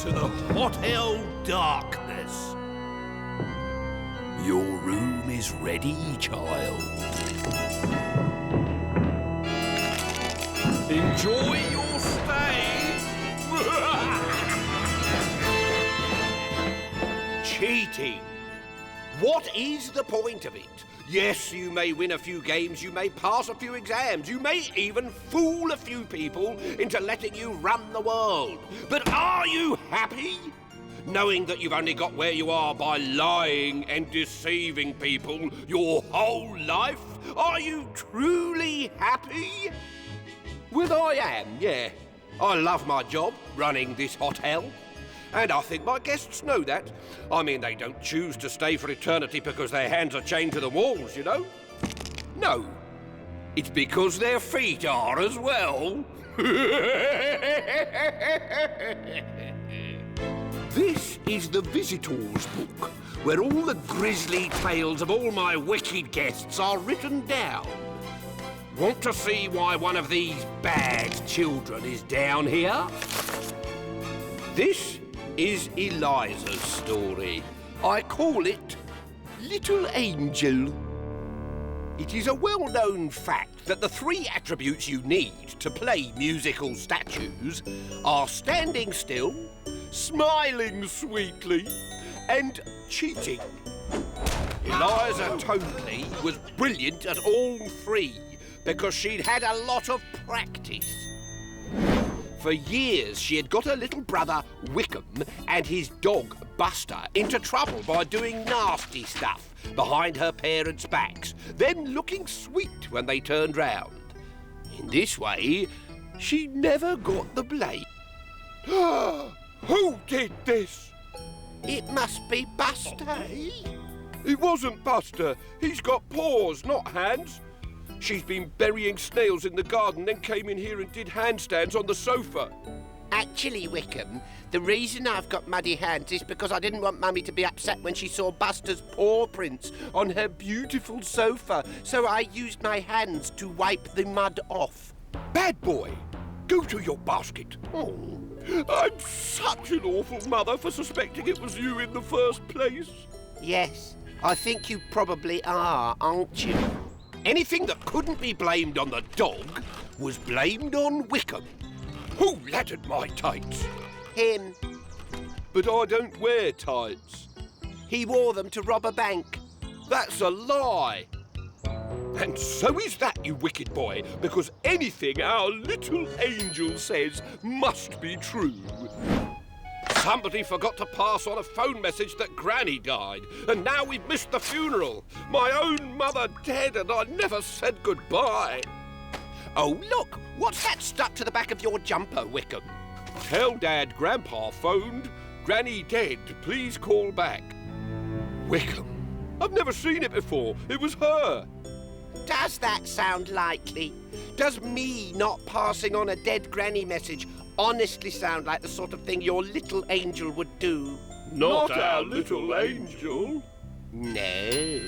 to the hotel darkness. Your room is ready, child. Enjoy your stay. Cheating. What is the point of it? Yes, you may win a few games, you may pass a few exams, you may even fool a few people into letting you run the world. But are you happy? Knowing that you've only got where you are by lying and deceiving people your whole life? Are you truly happy? Well, I am, yeah. I love my job, running this hotel. And I think my guests know that. I mean, they don't choose to stay for eternity because their hands are chained to the walls, you know? No. It's because their feet are as well. This is the Visitors Book, where all the grisly tales of all my wicked guests are written down. Want to see why one of these bad children is down here? This is Eliza's story. I call it Little Angel. It is a well-known fact that the three attributes you need to play musical statues are standing still, smiling sweetly, and cheating. Eliza Toadley was brilliant at all three because she'd had a lot of practice. For years, she had got her little brother, Wickham, and his dog, Buster, into trouble by doing nasty stuff behind her parents' backs, then looking sweet when they turned round. In this way, she never got the blame. Who did this? It must be Buster. It wasn't Buster. He's got paws, not hands. She's been burying snails in the garden, then came in here and did handstands on the sofa. Actually, Wickham, the reason I've got muddy hands is because I didn't want Mummy to be upset when she saw Buster's paw prints on her beautiful sofa, so I used my hands to wipe the mud off. Bad boy, go to your basket. Oh, I'm such an awful mother for suspecting it was you in the first place. Yes, I think you probably are, aren't you? Anything that couldn't be blamed on the dog was blamed on Wickham. Who laddered my tights? Him. But I don't wear tights. He wore them to rob a bank. That's a lie. And so is that, you wicked boy, because anything our little angel says must be true. Somebody forgot to pass on a phone message that Granny died, and now we've missed the funeral. My own mother dead, and I never said goodbye. Oh, look, what's that stuck to the back of your jumper, Wickham? Tell Dad Grandpa phoned. Granny dead, please call back. Wickham. I've never seen it before. It was her. Does that sound likely? Does me not passing on a dead Granny message honestly sound like the sort of thing your little angel would do? Not our little angel. No.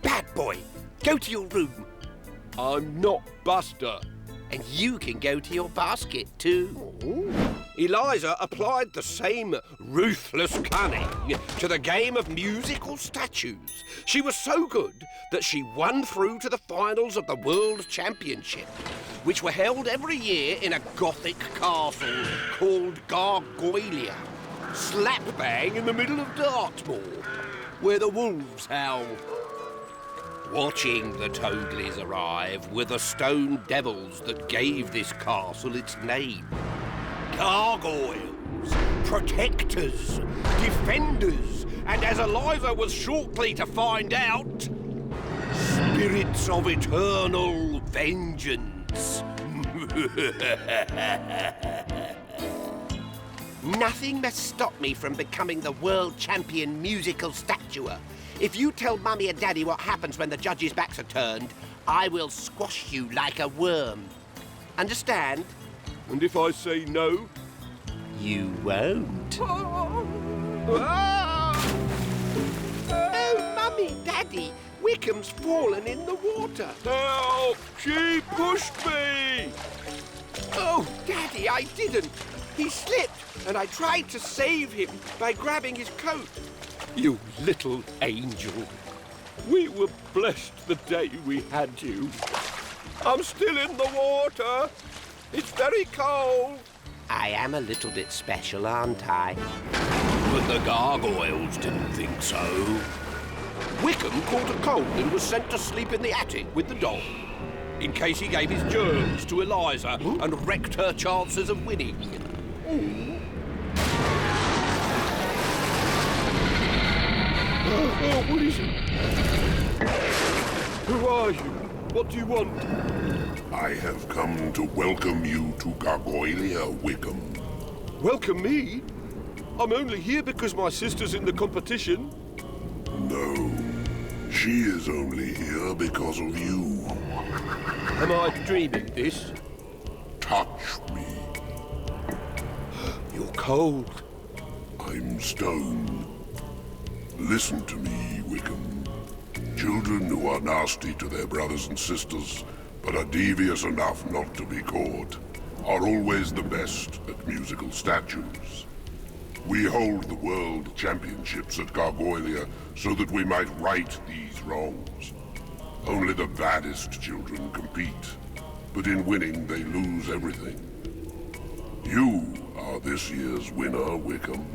Bad boy, go to your room. I'm not Buster. And you can go to your basket too. Ooh. Eliza applied the same ruthless cunning to the game of musical statues. She was so good that she won through to the finals of the World Championship, which were held every year in a Gothic castle called Gargoylia, slap bang in the middle of Dartmoor, where the wolves howl. Watching the Toadleys arrive were the stone devils that gave this castle its name. Gargoyles, protectors, defenders, and as Eliza was shortly to find out, spirits of eternal vengeance. Nothing must stop me from becoming the world champion musical statuer. If you tell Mummy and Daddy what happens when the judges' backs are turned, I will squash you like a worm. Understand? And if I say no? You won't. Oh, Mummy, Daddy, Wickham's fallen in the water. Help! She pushed me! Oh, Daddy, I didn't. He slipped, and I tried to save him by grabbing his coat. You little angel. We were blessed the day we had you. I'm still in the water. It's very cold. I am a little bit special, aren't I? But the gargoyles didn't think so. Wickham caught a cold and was sent to sleep in the attic with the dog, in case he gave his germs to Eliza and wrecked her chances of winning. Oh, what is it? Who are you? What do you want? I have come to welcome you to Gargoylia, Wickham. Welcome me? I'm only here because my sister's in the competition. No, she is only here because of you. Am I dreaming this? Touch me. You're cold. I'm stone. Listen to me, Wickham. Children who are nasty to their brothers and sisters, but are devious enough not to be caught, are always the best at musical statues. We hold the World Championships at Gargoylia so that we might right these wrongs. Only the baddest children compete, but in winning they lose everything. You are this year's winner, Wickham.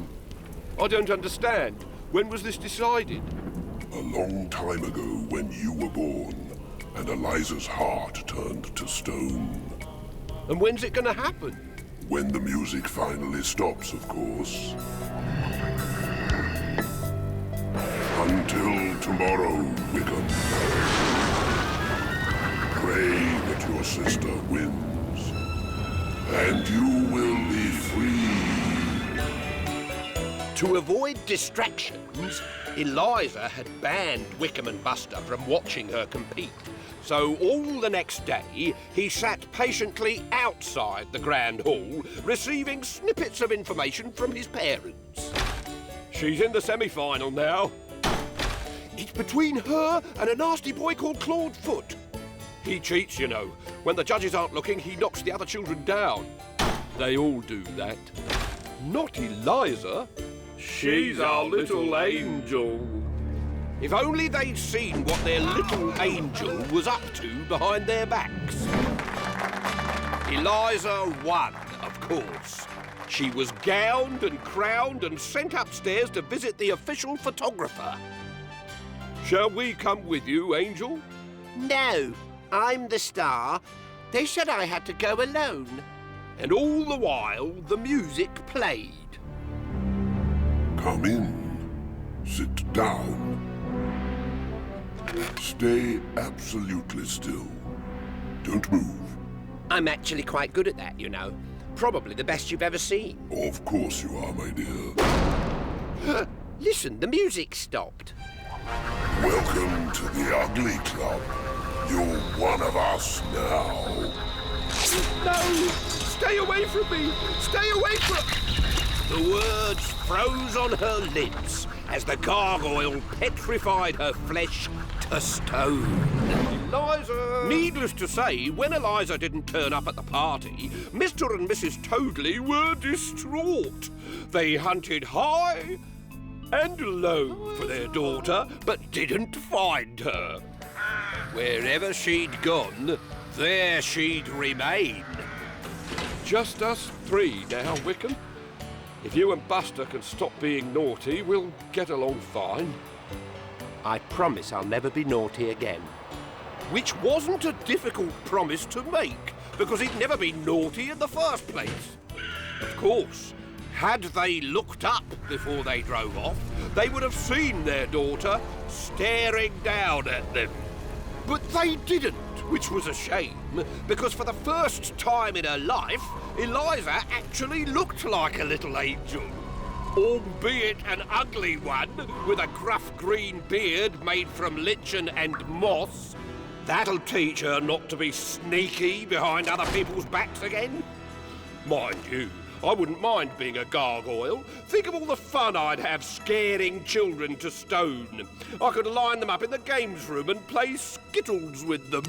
I don't understand. When was this decided? A long time ago when you were born, and Eliza's heart turned to stone. And when's it gonna happen? When the music finally stops, of course. Until tomorrow, Wickham. Pray that your sister wins, and you will be free. To avoid distractions, Eliza had banned Wickham and Buster from watching her compete. So all the next day, he sat patiently outside the Grand Hall, receiving snippets of information from his parents. She's in the semi-final now. It's between her and a nasty boy called Claude Foot. He cheats, you know. When the judges aren't looking, he knocks the other children down. They all do that. Not Eliza. She's our little angel. If only they'd seen what their little angel was up to behind their backs. Eliza won, of course. She was gowned and crowned and sent upstairs to visit the official photographer. Shall we come with you, Angel? No, I'm the star. They said I had to go alone. And all the while, the music played. Come in. Sit down. Stay absolutely still. Don't move. I'm actually quite good at that, you know. Probably the best you've ever seen. Of course you are, my dear. Listen, the music stopped. Welcome to the Ugly Club. You're one of us now. No! Stay away from me! Stay away from... The words froze on her lips as the gargoyle petrified her flesh to stone. Eliza! Needless to say, when Eliza didn't turn up at the party, Mr. and Mrs. Toadley were distraught. They hunted high and low for their daughter, but didn't find her. Wherever she'd gone, there she'd remain. Just us three now, Wickham. If you and Buster can stop being naughty, we'll get along fine. I promise I'll never be naughty again. Which wasn't a difficult promise to make, because he'd never been naughty in the first place. Of course, had they looked up before they drove off, they would have seen their daughter staring down at them. But they didn't, which was a shame, because for the first time in her life, Eliza actually looked like a little angel. Albeit an ugly one, with a gruff green beard made from lichen and moss. That'll teach her not to be sneaky behind other people's backs again. Mind you, I wouldn't mind being a gargoyle. Think of all the fun I'd have scaring children to stone. I could line them up in the games room and play skittles with them.